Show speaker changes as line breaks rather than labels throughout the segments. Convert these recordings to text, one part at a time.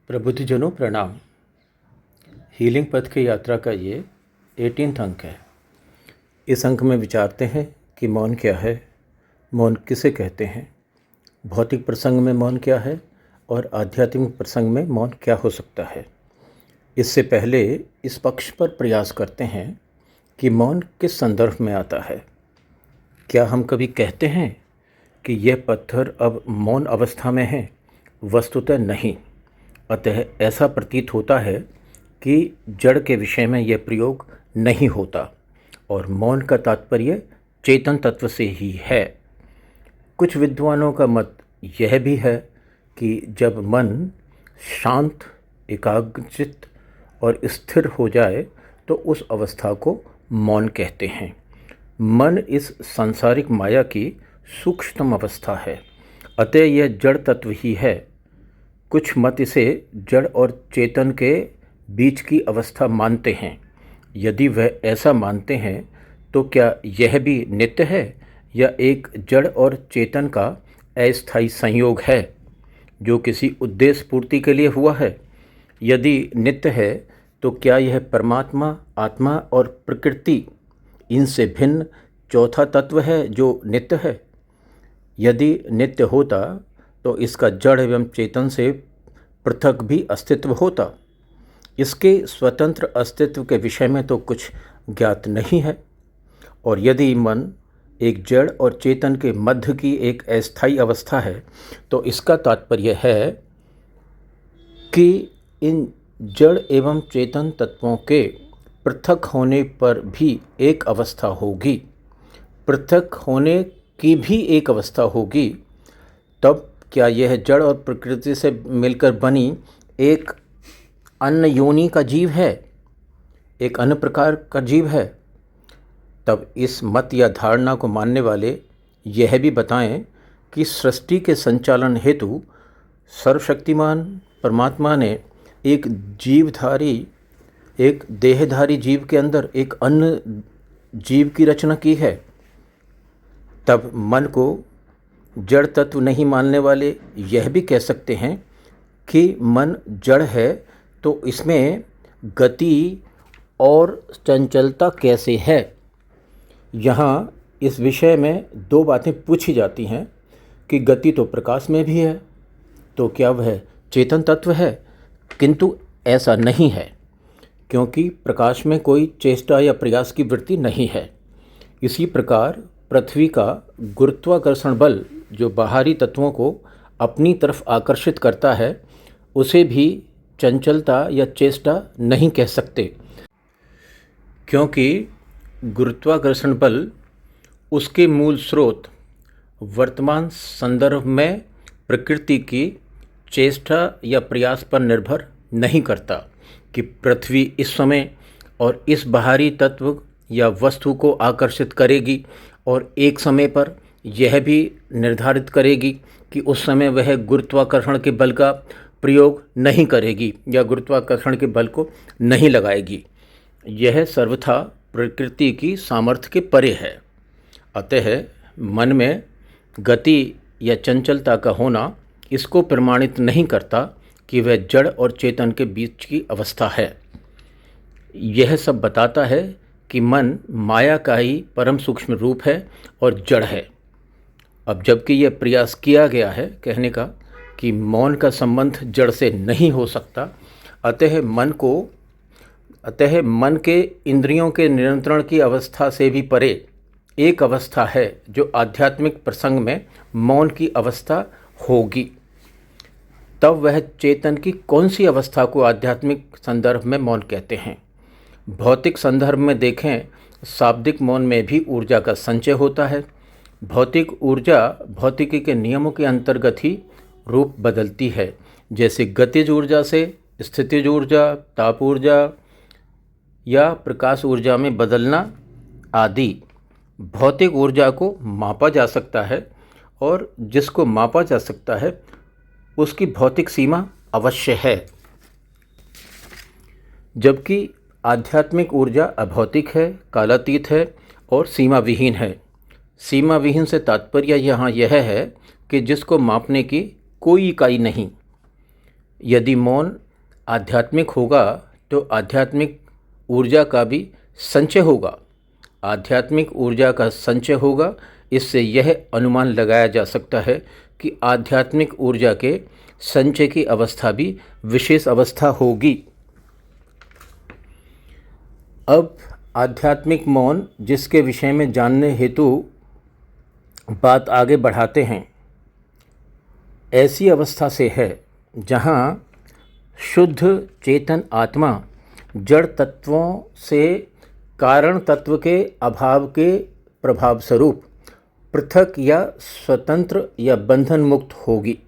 प्रबुद्धजनों प्रणाम। हीलिंग पथ की यात्रा का ये 18वां अंक है। इस अंक में विचारते हैं कि मौन क्या है, मौन किसे कहते हैं, भौतिक प्रसंग में मौन क्या है और आध्यात्मिक प्रसंग में मौन क्या हो सकता है। इससे पहले इस पक्ष पर प्रयास करते हैं कि मौन किस संदर्भ में आता है। क्या हम कभी कहते हैं कि यह पत्थर अब मौन अवस्था में है? वस्तुतः नहीं। अतः ऐसा प्रतीत होता है कि जड़ के विषय में यह प्रयोग नहीं होता और मौन का तात्पर्य चेतन तत्व से ही है। कुछ विद्वानों का मत यह भी है कि जब मन शांत, एकाग्रचित्त और स्थिर हो जाए तो उस अवस्था को मौन कहते हैं। मन इस सांसारिक माया की सूक्ष्मतम अवस्था है, अतः यह जड़ तत्व ही है। कुछ मत इसे जड़ और चेतन के बीच की अवस्था मानते हैं। यदि वह ऐसा मानते हैं तो क्या यह भी नित्य है या एक जड़ और चेतन का अस्थायी संयोग है जो किसी उद्देश्य पूर्ति के लिए हुआ है? यदि नित्य है तो क्या यह परमात्मा, आत्मा और प्रकृति इनसे भिन्न चौथा तत्व है जो नित्य है? यदि नित्य होता तो इसका जड़ एवं चेतन से पृथक भी अस्तित्व होता। इसके स्वतंत्र अस्तित्व के विषय में तो कुछ ज्ञात नहीं है। और यदि मन एक जड़ और चेतन के मध्य की एक अस्थायी अवस्था है तो इसका तात्पर्य है कि इन जड़ एवं चेतन तत्वों के पृथक होने पर भी एक अवस्था होगी, पृथक होने की भी एक अवस्था होगी। तब क्या यह जड़ और प्रकृति से मिलकर बनी एक अन्य योनि का जीव है, एक अन्य प्रकार का जीव है? तब इस मत या धारणा को मानने वाले यह भी बताएं कि सृष्टि के संचालन हेतु सर्वशक्तिमान परमात्मा ने एक जीवधारी, एक देहधारी जीव के अंदर एक अन्य जीव की रचना की है। तब मन को जड़ तत्व नहीं मानने वाले यह भी कह सकते हैं कि मन जड़ है तो इसमें गति और चंचलता कैसे है? यहाँ इस विषय में दो बातें पूछी जाती हैं कि गति तो प्रकाश में भी है, तो क्या वह चेतन तत्व है? किंतु ऐसा नहीं है, क्योंकि प्रकाश में कोई चेष्टा या प्रयास की वृत्ति नहीं है। इसी प्रकार पृथ्वी का गुरुत्वाकर्षण बल जो बाहरी तत्वों को अपनी तरफ आकर्षित करता है, उसे भी चंचलता या चेष्टा नहीं कह सकते, क्योंकि गुरुत्वाकर्षण बल उसके मूल स्रोत वर्तमान संदर्भ में प्रकृति की चेष्टा या प्रयास पर निर्भर नहीं करता कि पृथ्वी इस समय और इस बाहरी तत्व या वस्तु को आकर्षित करेगी और एक समय पर यह भी निर्धारित करेगी कि उस समय वह गुरुत्वाकर्षण के बल का प्रयोग नहीं करेगी या गुरुत्वाकर्षण के बल को नहीं लगाएगी। यह सर्वथा प्रकृति की सामर्थ्य के परे है। अतः मन में गति या चंचलता का होना इसको प्रमाणित नहीं करता कि वह जड़ और चेतन के बीच की अवस्था है। यह सब बताता है कि मन माया का ही परम सूक्ष्म रूप है और जड़ है। अब जबकि यह प्रयास किया गया है कहने का कि मौन का संबंध जड़ से नहीं हो सकता, अतः मन के इंद्रियों के नियंत्रण की अवस्था से भी परे एक अवस्था है जो आध्यात्मिक प्रसंग में मौन की अवस्था होगी। तब वह चेतन की कौन सी अवस्था को आध्यात्मिक संदर्भ में मौन कहते हैं? भौतिक संदर्भ में देखें, शाब्दिक मौन में भी ऊर्जा का संचय होता है। भौतिक ऊर्जा भौतिकी के नियमों के अंतर्गत ही रूप बदलती है, जैसे गतिज ऊर्जा से स्थितिज ऊर्जा, ताप ऊर्जा या प्रकाश ऊर्जा में बदलना आदि। भौतिक ऊर्जा को मापा जा सकता है और जिसको मापा जा सकता है उसकी भौतिक सीमा अवश्य है, जबकि आध्यात्मिक ऊर्जा अभौतिक है, कालातीत है और सीमा विहीन है। सीमा विहीन से तात्पर्य यहाँ यह है कि जिसको मापने की कोई इकाई नहीं। यदि मौन आध्यात्मिक होगा तो आध्यात्मिक ऊर्जा का भी संचय होगा। आध्यात्मिक ऊर्जा का संचय होगा, इससे यह अनुमान लगाया जा सकता है कि आध्यात्मिक ऊर्जा के संचय की अवस्था भी विशेष अवस्था होगी। अब आध्यात्मिक मौन, जिसके विषय में जानने हेतु बात आगे बढ़ाते हैं, ऐसी अवस्था से है जहाँ शुद्ध चेतन आत्मा जड़ तत्वों से कारण तत्व के अभाव के प्रभाव स्वरूप पृथक या स्वतंत्र या बंधन मुक्त होगी।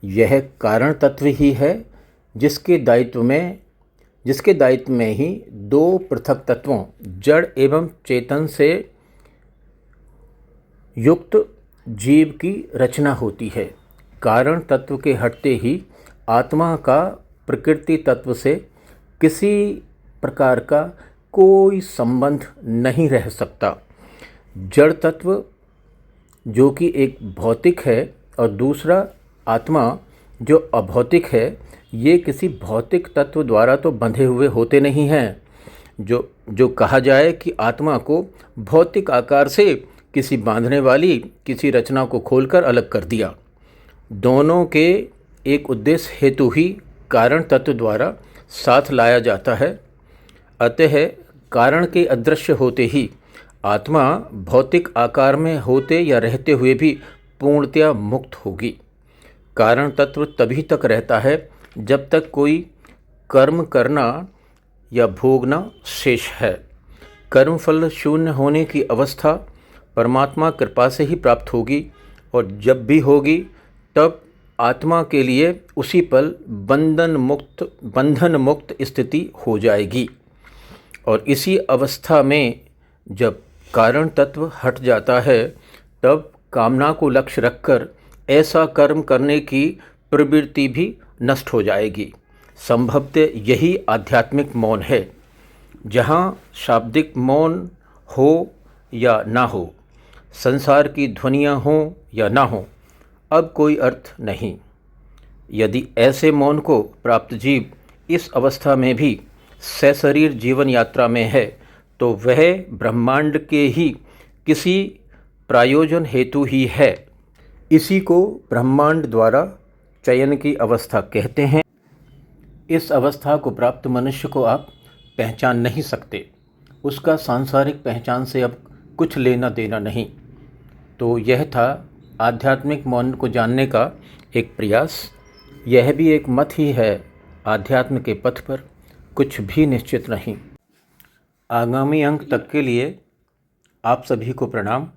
यह कारण तत्व ही है जिसके दायित्व में ही दो पृथक तत्वों जड़ एवं चेतन से युक्त जीव की रचना होती है। कारण तत्व के हटते ही आत्मा का प्रकृति तत्व से किसी प्रकार का कोई संबंध नहीं रह सकता। जड़ तत्व जो कि एक भौतिक है और दूसरा आत्मा जो अभौतिक है, ये किसी भौतिक तत्व द्वारा तो बंधे हुए होते नहीं हैं। जो कहा जाए कि आत्मा को भौतिक आकार से किसी बांधने वाली किसी रचना को खोलकर अलग कर दिया। दोनों के एक उद्देश्य हेतु ही कारण तत्व द्वारा साथ लाया जाता है। अतः कारण के अदृश्य होते ही आत्मा भौतिक आकार में होते या रहते हुए भी पूर्णतया मुक्त होगी। कारण तत्व तभी तक रहता है जब तक कोई कर्म करना या भोगना शेष है। कर्मफल शून्य होने की अवस्था परमात्मा कृपा से ही प्राप्त होगी, और जब भी होगी तब आत्मा के लिए उसी पल बंधन मुक्त स्थिति हो जाएगी। और इसी अवस्था में जब कारण तत्व हट जाता है, तब कामना को लक्ष्य रखकर ऐसा कर्म करने की प्रवृत्ति भी नष्ट हो जाएगी। संभवतः यही आध्यात्मिक मौन है। जहाँ शाब्दिक मौन हो या ना हो, संसार की ध्वनियाँ हों या ना हो, अब कोई अर्थ नहीं। यदि ऐसे मौन को प्राप्त जीव इस अवस्था में भी सशरीर जीवन यात्रा में है, तो वह ब्रह्मांड के ही किसी प्रायोजन हेतु ही है। इसी को ब्रह्मांड द्वारा चयन की अवस्था कहते हैं। इस अवस्था को प्राप्त मनुष्य को आप पहचान नहीं सकते। उसका सांसारिक पहचान से अब कुछ लेना देना नहीं। तो यह था आध्यात्मिक मौन को जानने का एक प्रयास। यह भी एक मत ही है। आध्यात्म के पथ पर कुछ भी निश्चित नहीं। आगामी अंक तक के लिए आप सभी को प्रणाम।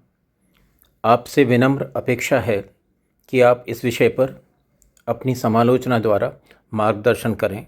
आपसे विनम्र अपेक्षा है कि आप इस विषय पर अपनी समालोचना द्वारा मार्गदर्शन करें।